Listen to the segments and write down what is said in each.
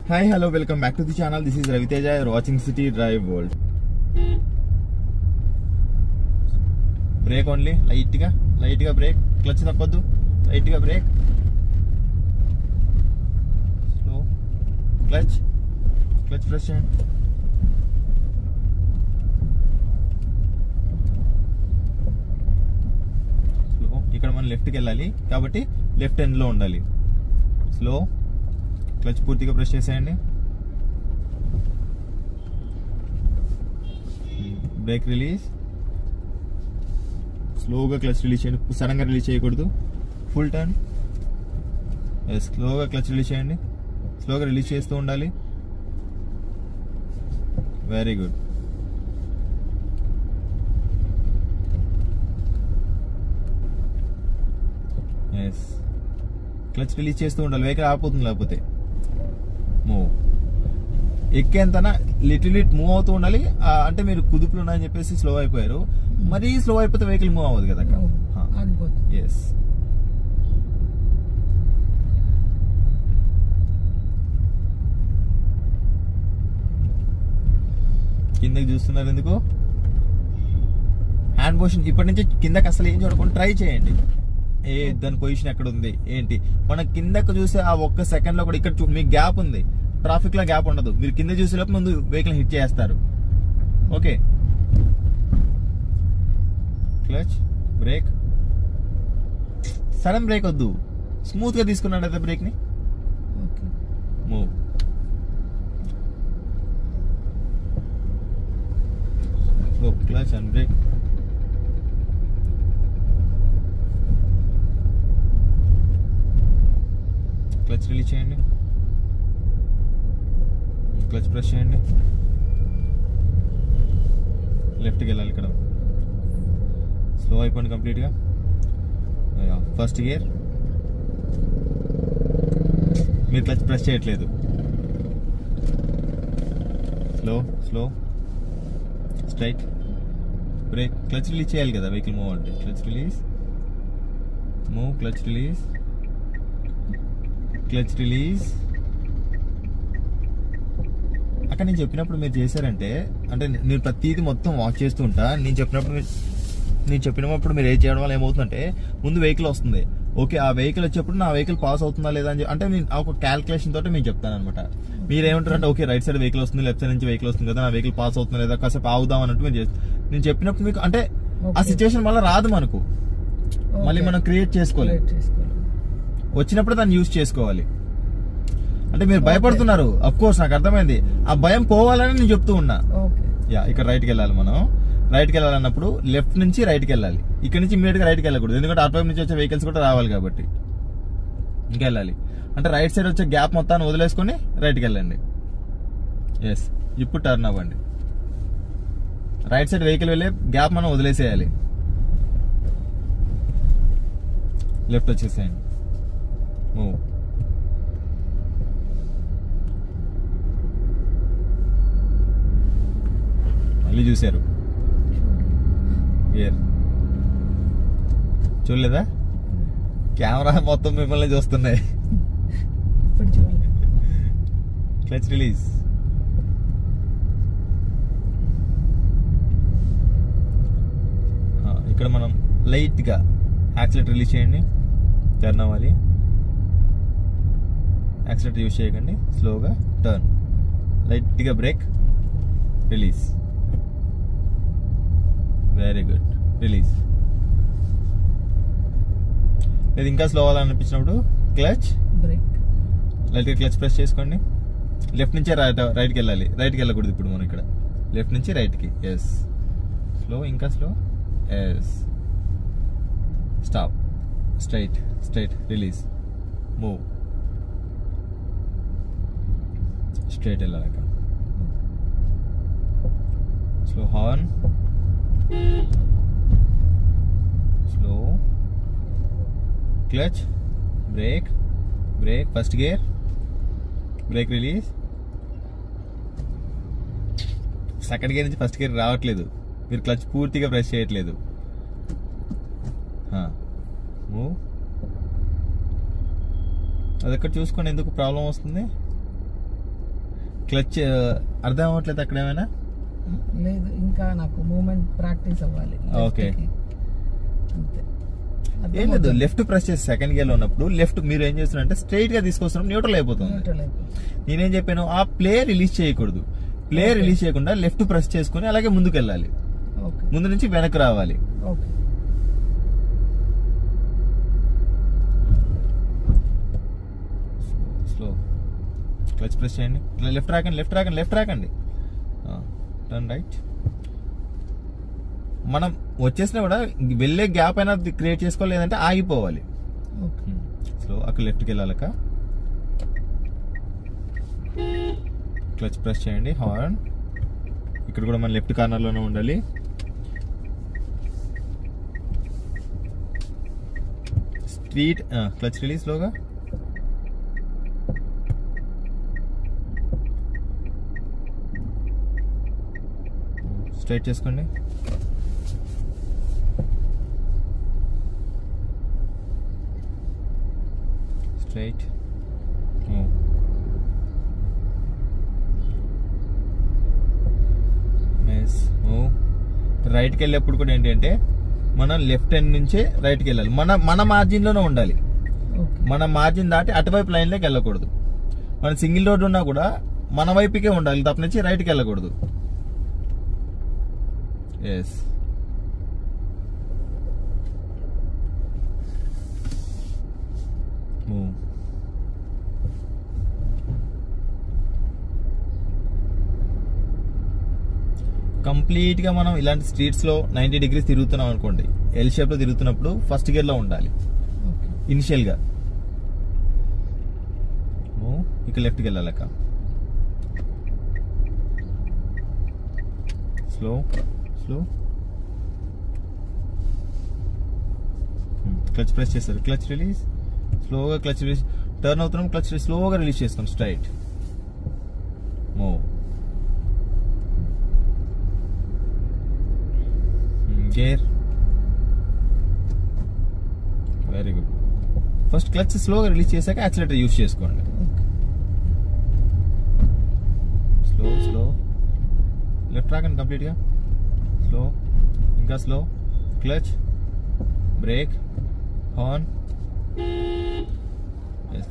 Hi, hello, welcome back to the channel. This is Raviteja. You're watching City Drive World. Brake only, light ga brake. Clutch tappaddu, light ga brake. Slow. Clutch press చేయండి. Slow. ఇక్కడ మనం left కి వెళ్ళాలి కాబట్టి left end లో ఉండాలి. Slow. Clutch పూర్తిగా press చేసేయండి. Brake release. స్లోగా క్లచ్ రిలీజ్ చేయండి, సడన్గా రిలీజ్ చేయకూడదు. Full turn. స్లోగా క్లచ్ రిలీజ్ చేయండి, స్లోగా రిలీజ్ చేస్తూ ఉండాలి. Very good. Yes, clutch release చేస్తూ ఉండాలి, వెహికల్ ఆగిపోతుంది లేకపోతే. మూవ్ ఎక్కేంతనా లిటిల్ మూవ్ అవుతూ ఉండాలి. అంటే మీరు కుదుపులు ఉన్నాయని చెప్పేసి స్లో అయిపోయారు, మరీ స్లో అయిపోతే వెహికల్ మూవ్ అవ్వదు కదా. ఎస్, కిందకి చూస్తున్నారు ఎందుకు? హ్యాండ్ పొజిషన్ ఇప్పటి నుంచి కిందకి అసలు ఏం చూడకుండా ట్రై చేయండి. దాని పొజిషన్ ఎక్కడ ఉంది ఏంటి. మనం కిందకు చూసే ఆ ఒక్క సెకండ్ లో కూడా ఇక్కడ మీకు గ్యాప్ ఉంది, ట్రాఫిక్ లో గ్యాప్ ఉండదు. మీరు కింద చూసేలోపు ముందు వెహికల్ హిట్ చేస్తారు. Okay, clutch, break. Sudden brake వద్దు, స్మూత్ గా తీసుకున్నాడు అయితే బ్రేక్ ని. Move. Clutch and break. Clutch release చేయండి, క్లచ్ ప్రెస్ చేయండి. లెఫ్ట్కి వెళ్ళాలి. ఇక్కడ స్లో అయిపోయింది కంప్లీట్గా. First gear. మీరు క్లచ్ ప్రెస్ చేయట్లేదు. Slow straight break. Clutch release చేయాలి కదా వెహికల్ మూవ్ అంటే. Clutch release, move, clutch release, clutch release. అక్కడ నేను చెప్పినప్పుడు మీరు చేశారంటే, అంటే నేను ప్రతిదీ మొత్తం వాచ్ చేస్తూ ఉంటా. నేను చెప్పినప్పుడు మీరు ఏం చేయడం వల్ల ఏమవుతుందంటే, ముందు వెహికల్ వస్తుంది. ఓకే, ఆ వెహికల్ వచ్చేప్పుడు నా వెహికల్ పాస్ అవుతుందా లేదా అని అంటే నేను ఒక క్యాల్కులేషన్ తోటి మీకు చెప్తాను అనమాట. మీరు ఏమంటారంటే, ఓకే రైట్ సైడ్ వెహికల్ వస్తుంది, లెఫ్ట్ సైడ్ నుంచి వెహికల్ వస్తుంది కదా, నా వెహికల్ పాస్ అవుతుందా లేదా, కాసేపు ఆగుదాం అన్నట్టు మీరు నేను చెప్పినప్పుడు మీకు అంటే ఆ సిచ్యువేషన్ మళ్ళీ రాదు మనకు, మళ్ళీ మనం క్రియేట్ చేసుకోలేదు. వచ్చినప్పుడు దాన్ని యూజ్ చేసుకోవాలి. అంటే మీరు భయపడుతున్నారు, అఫ్ కోర్స్ నాకు అర్థమైంది. ఆ భయం పోవాలని నేను చెప్తూ ఉన్నా. ఇక్కడ రైట్కి వెళ్ళాలి. మనం రైట్కి వెళ్ళాలన్నప్పుడు లెఫ్ట్ నుంచి రైట్కి వెళ్ళాలి. ఇక్కడ నుంచి ఇమీడియట్ గా రైట్కి వెళ్ళకూడదు, ఎందుకంటే అటువైపు నుంచి వచ్చే వెహికల్స్ కూడా రావాలి కాబట్టి. ఇంకా వెళ్ళాలి అంటే రైట్ సైడ్ వచ్చే గ్యాప్ మొత్తాన్ని వదిలేసుకొని రైట్కి వెళ్ళండి. ఎస్, ఇప్పుడు టర్న్ అవ్వండి. రైట్ సైడ్ వెహికల్ వెళ్ళే గ్యాప్ మనం వదిలేసేయాలి. లెఫ్ట్ వచ్చేసేయండి. మూవ్. మళ్ళీ చూశారు, గేర్ చూడలేదా? కెమెరా మొత్తం మిమ్మల్ని చూస్తున్నాయి. Clutch release. ఇక్కడ మనం లైట్ గా యాక్సిలేటర్ రిలీజ్ చేయండి, టర్న్ అవ్వాలి. యాక్సిలేటర్ యూజ్ చేయకండి, స్లోగా టర్న్. లైట్ గా break, release. Very good. Release. లేదు ఇంకా స్లో అవ్వాలనిపించినప్పుడు క్లచ్, లైట్గా క్లచ్ ప్రెస్ చేసుకోండి. లెఫ్ట్ నుంచే రైట్కి వెళ్ళాలి, రైట్కి వెళ్ళకూడదు ఇప్పుడు మనం ఇక్కడ. లెఫ్ట్ నుంచి రైట్కి. ఎస్, స్లో, ఇంకా slow. Yes, stop, straight, release, move. Straight వెళ్ళాలి. Slow horn, slow, clutch, brake, first gear, brake release. Second gear నుంచి ఫస్ట్ గేర్ రావట్లేదు, మీరు క్లచ్ పూర్తిగా ప్రెస్ చేయట్లేదు. మూవ్. అదొక్కటి చూసుకోండి ఎందుకు ప్రాబ్లం వస్తుంది. క్లచ్ అర్థం అవ్వట్లేదు అక్కడ ఏమైనా? లేదు, ఇంకా నాకు మూమెంట్ ప్రాక్టీస్ అవ్వాలి. ఓకే, అంతే. ఏం లేదు, లెఫ్ట్ ప్రెస్ చేసి సెకండ్ గేర్ లో ఉన్నప్పుడు లెఫ్ట్ మీరు ఏం చేస్తున్నారంటే స్ట్రైట్ గా తీసుకొస్తున్నాం, న్యూట్రల్ అయిపోతుంది. నేనేం చెప్పాను, ఆ ప్లే రిలీజ్ చేయకూడదు. ప్లే రిలీజ్ చేయకుండా లెఫ్ట్ ప్రెస్ చేసుకుని అలాగే ముందుకు వెళ్ళాలి, ముందు నుంచి వెనక్కి రావాలి. స్లో క్లచ్ ప్రెస్ చేయండి, లెఫ్ట్ రాకండి, లెఫ్ట్ రాకండి, లెఫ్ట్ రాకండి, టర్న్ రైట్. మనం వచ్చేసినా కూడా వెళ్ళే గ్యాప్ అయినా క్రియేట్ చేసుకోవాలి, లేదంటే ఆగిపోవాలి. స్లో అక్కడ లెఫ్ట్కి వెళ్ళాలక క్లచ్ ప్రెస్ చేయండి, హార్న్. ఇక్కడ కూడా మన లెఫ్ట్ కార్నర్ లోనే ఉండాలి. స్ట్రీట్ క్లచ్ రిలీజ్ స్లోగా. స్ట్రైట్ చేసుకోండి. స్ట్రైట్ రైట్కి వెళ్ళేప్పుడు కూడా ఏంటంటే మనం లెఫ్ట్ హ్యాండ్ నుంచే రైట్కి వెళ్ళాలి. మన మార్జిన్ లోనే ఉండాలి. మన మార్జిన్ దాటి అటువైపు లైన్ లోకి వెళ్ళకూడదు. మన సింగిల్ రోడ్ ఉన్నా కూడా మన వైపుకే ఉండాలి తప్ప నుంచి రైట్కి వెళ్ళకూడదు. Yes, move. కంప్లీట్ గా మనం ఇలాంటి స్ట్రీట్స్ లో 90 degrees తిరుగుతున్నాం అనుకోండి, ఎల్ షేప్ లో తిరుగుతున్నప్పుడు ఫస్ట్ గేర్ లో ఉండాలి ఇనిషియల్ గా. ఇక లెఫ్ట్కి వెళ్ళాలక స్లో స్లో. క్లచ్ ప్రెస్ చేస్తారు, క్లచ్ రిలీజ్ స్లోగా, క్లచ్ రిలీజ్. టర్న్ అవుతున్నాం, క్లచ్ స్లోగా రిలీజ్ చేసుకోండి, straight move. Gear, very good. First clutch స్లోగా రిలీజ్ చేశాక యాక్సిలరేటర్ యూజ్ చేసుకోండి. స్లో స్లో లెఫ్ట్ రాకండి కంప్లీట్ గా, స్లో, ఇంకా slow. Clutch, break, horn.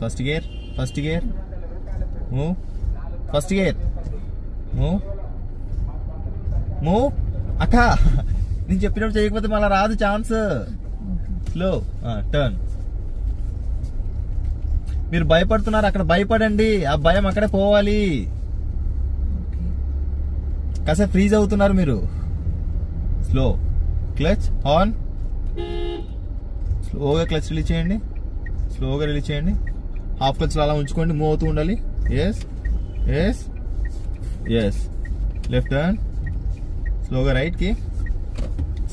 First gear, first gear, move. First gear, move move. అక్క నేను చెప్పినప్పుడు చేయకపోతే మళ్ళీ రాదు ఛాన్స్. Slow, turn. మీరు భయపడుతున్నారు, అక్కడ భయపడండి, ఆ భయం అక్కడే పోవాలి. కాసేపు ఫ్రీజ్ అవుతున్నారు మీరు. Slow, clutch, horn. స్లోగా క్లచ్ రిలీజ్ చేయండి, స్లోగా రిలీజ్ చేయండి. హాఫ్ క్లచ్ అలా ఉంచుకోండి, మూవ్ అవుతూ ఉండాలి. Yes yes yes. Left turn, స్లోగా రైట్ కి,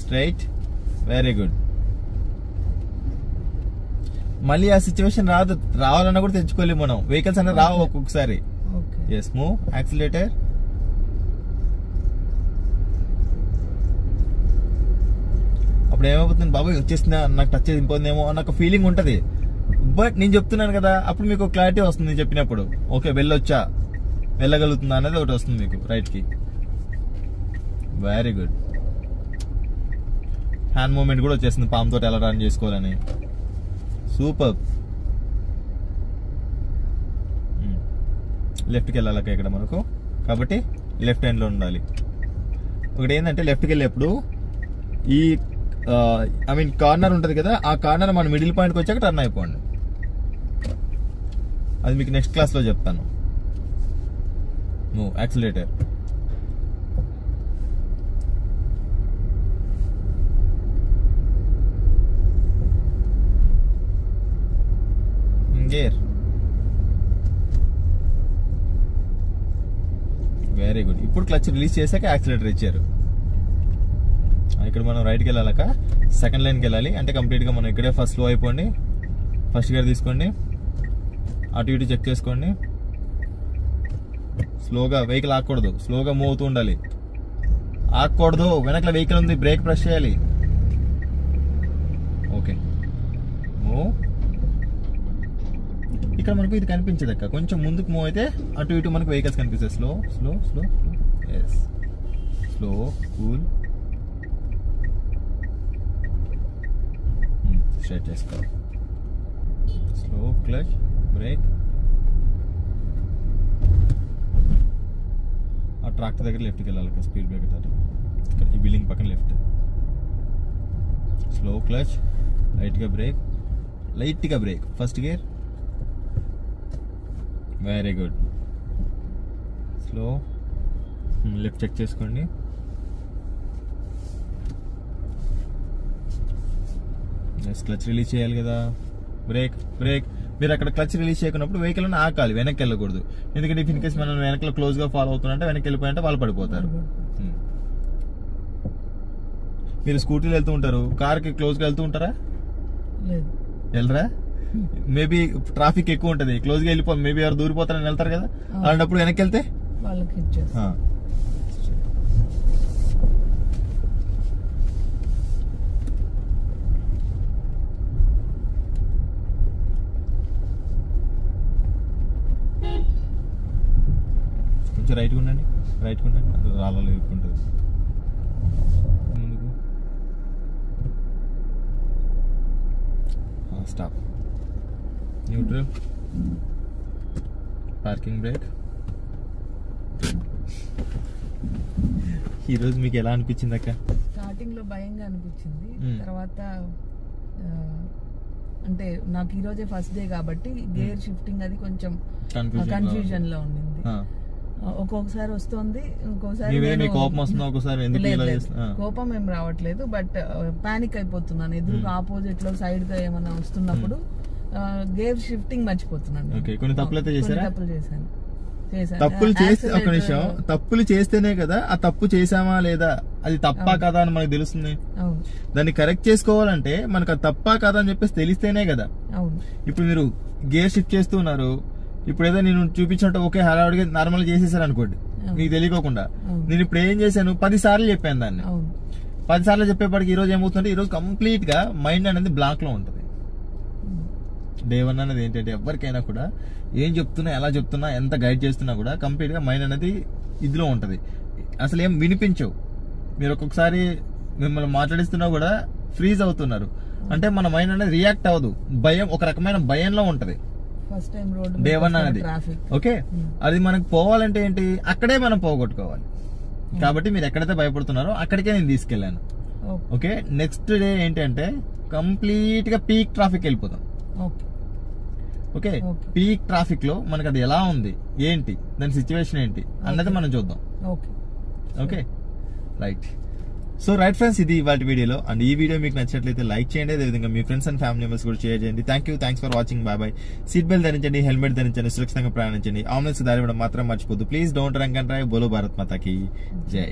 స్ట్రైట్, వెరీ గుడ్. మళ్ళీ ఆ సిచ్యువేషన్ రాదు, రావాలన్నా కూడా తెచ్చుకోలేము మనం. వెహికల్స్ అనేది రావు ఒక్కొక్కసారి. Yes, move, accelerator. అప్పుడు ఏమైపోతుంది, బాబాయ్ వచ్చేసిందా, నాకు టచ్ అయిపోతుందేమో అన్న ఒక ఫీలింగ్ ఉంటది. బట్ నేను చెప్తున్నాను కదా, అప్పుడు మీకు క్లారిటీ వస్తుంది. నేను చెప్పినప్పుడు ఓకే వెళ్ళొచ్చా, వెళ్ళగలుగుతుందా అనేది ఒకటి వస్తుంది మీకు రైట్ కి. Very good. హ్యాండ్ మూవ్మెంట్ కూడా వచ్చేస్తుంది, పామ్ తోటి ఎలా రన్ చేసుకోవాలని. సూపర్. లెఫ్ట్కి వెళ్ళాలక ఇక్కడ మనకు, కాబట్టి లెఫ్ట్ హ్యాండ్ లో ఉండాలి. ఒకటి ఏంటంటే లెఫ్ట్కి వెళ్ళేప్పుడు ఈ కార్నర్ ఉంటది కదా, ఆ కార్నర్ మన మిడిల్ పాయింట్కి వచ్చాక టర్న్ అయిపోండి. అది మీకు నెక్స్ట్ క్లాస్ లో చెప్తాను. Move, accelerator. Gear, very good. ఇప్పుడు క్లచ్ రిలీజ్ చేశాక యాక్సిలరేటర్ ఇచ్చారు. ఇక్కడ మనం రైట్కి వెళ్ళాలక సెకండ్ లైన్కి వెళ్ళాలి. అంటే కంప్లీట్ గా మనం ఇక్కడే ఫస్ట్ స్లో అయిపోండి. ఫస్ట్ గేర్ తీసుకోండి, అటు ఇటు చెక్ చేసుకోండి. స్లోగా వెహికల్ ఆగకూడదు, స్లోగా మూవ్ అవుతూ ఉండాలి. ఆగకూడదు, వెనకల వెహికల్ ఉంది, బ్రేక్ ప్రెస్ చేయాలి. Okay, move. ఇక్కడ మనకు ఇది కనిపించదు అక్క. కొంచెం ముందుకు మూవ్ అయితే అటు ఇటు మనకు వెహికల్స్ కనిపిస్తాయి. Slow slow slow yes slow cool straight చేసుకో. Slow clutch brake. ఆ ట్రాక్టర్ దగ్గర లెఫ్ట్కి వెళ్ళాలి అక్క. స్పీడ్ బ్రేక్ అవుతారు ఇక్కడ ఈ బిల్డింగ్ పక్కన లెఫ్ట్. స్లో క్లచ్ లైట్గా brake first gear. Very good. Slow left check చేసుకోండి. క్లచ్ రిలీజ్ చేయాలి కదా. బ్రేక్. మీరు అక్కడ క్లచ్ రిలీజ్ చేయకున్నప్పుడు వెహికల్ ఆకాలి, వెనక్కి వెళ్ళకూడదు. ఎందుకంటే ఇన్ కేసు మనం వెనకలో క్లోజ్ గా ఫాలో అవుతున్నట్టే వెనక్కి వెళ్ళిపోయింటే వాళ్ళు పడిపోతారు. మీరు స్కూటీలో వెళ్తూ ఉంటారు, కార్కి క్లోజ్ గా వెళ్తూ ఉంటారా? వెళ్ళరా? మేబీ ట్రాఫిక్ ఎక్కువ ఉంటది, క్లోజ్ గా వెళ్ళిపో, మేబీ ఎవరు దూరిపోతారని వెళ్తారు కదా, అలాంటప్పుడు వెనక్కి వెళ్తే కొంచెం రైట్గా ఉండండి, అందులో రాళ్ళలో ఎక్కుంటుంది. ముందుకు స్టాప్. న్యూట్రల్. Parking break. ఈరోజు మీకు ఎలా అనిపించింది అక్క? స్టార్టింగ్ లో భయంగా అనిపించింది, తర్వాత అంటే నాకు ఈ రోజే ఫస్ట్ డే కాబట్టి గేర్ షిఫ్టింగ్ అది కొంచెం కన్ఫ్యూజన్ లో ఉండింది. ఒక్కొక్కసారి వస్తుంది, ఇంకోసారి కోపం వస్తుంది, ఒక్కోసారి కోపం ఏం రావట్లేదు, బట్ పానిక్ అయిపోతున్నాను. ఎదురుగా ఆపోజిట్ లో సైడ్ గా ఏమన్నా వస్తున్నప్పుడు గేర్ షిఫ్టింగ్ మర్చిపోతున్నాను. కొన్ని తప్పులు అయితే చేశాను. తప్పులు చేస్తే ఒక నిమిషం, తప్పులు చేస్తేనే కదా ఆ తప్పు చేసామా లేదా, అది తప్పా కదా అని మనకు తెలుస్తుంది. దాన్ని కరెక్ట్ చేసుకోవాలంటే మనకు అది తప్పా కదా అని చెప్పేసి తెలిస్తేనే కదా. ఇప్పుడు మీరు గేర్ షిఫ్ట్ చేస్తూ ఉన్నారు, ఇప్పుడు ఏదో నేను చూపించినట్టు ఓకే హడావుడిగా నార్మల్ చేసేసారు అనుకోండి, మీకు తెలియకోకుండా. నేను ఇప్పుడు ఏం చేశాను, 10 సార్లు చెప్పాను దాన్ని. 10 సార్లు చెప్పేప్పటికి ఈ రోజు ఏమవుతుందంటే ఈ రోజు కంప్లీట్ గా మైండ్ అనేది బ్లాక్ లో ఉంటుంది. డే 1 అనేది ఏంటంటే ఎవరికైనా కూడా ఏం చెప్తున్నా, ఎలా చెప్తున్నా, ఎంత గైడ్ చేస్తున్నా కూడా కంప్లీట్ గా మైండ్ అనేది ఇదిలో ఉంటది. అసలు ఏం వినిపించవు. మీరు ఒక్కొక్కసారి మిమ్మల్ని మాట్లాడిస్తున్నా కూడా ఫ్రీజ్ అవుతున్నారు అంటే మన మైండ్ అనేది రియాక్ట్ అవ్వదు, భయం, ఒక రకమైన భయంలో ఉంటది డే 1 అనేది. ఓకే, అది మనకు పోవాలంటే ఏంటి, అక్కడే మనం పోగొట్టుకోవాలి. కాబట్టి మీరు ఎక్కడైతే భయపడుతున్నారో అక్కడికే నేను తీసుకెళ్లాను. ఓకే, నెక్స్ట్ డే ఏంటంటే కంప్లీట్ గా పీక్ ట్రాఫిక్ వెళ్ళిపోతాం. ఓకే, పీక్ ట్రాఫిక్ లో మనకి అది ఎలా ఉంది, ఏంటి దాని సిచ్యువేషన్ ఏంటి అన్నది మనం చూద్దాం. Okay right. So right friends, ఇది ఇవాళ వీడియోలో. అండ్ ఈ వీడియో మీకు నచ్చినట్లయితే లైక్ చేయండి, అదేవిధంగా మీ ఫ్రెండ్స్ అండ్ ఫ్యామిలీ మెంబర్స్ కూడా షేర్ చేయండి. Thanks for watching. Bye. Seat belt ధరించండి, హెల్మెట్ ధరించండి, సురక్షితంగా ప్రయాణించండి. ఆంబులెన్స్ దారి ఇవ్వడం మాత్రం మర్చిపోద్దు. Please don't drunk and drive. బోలో భారత్ మాతాకి జై.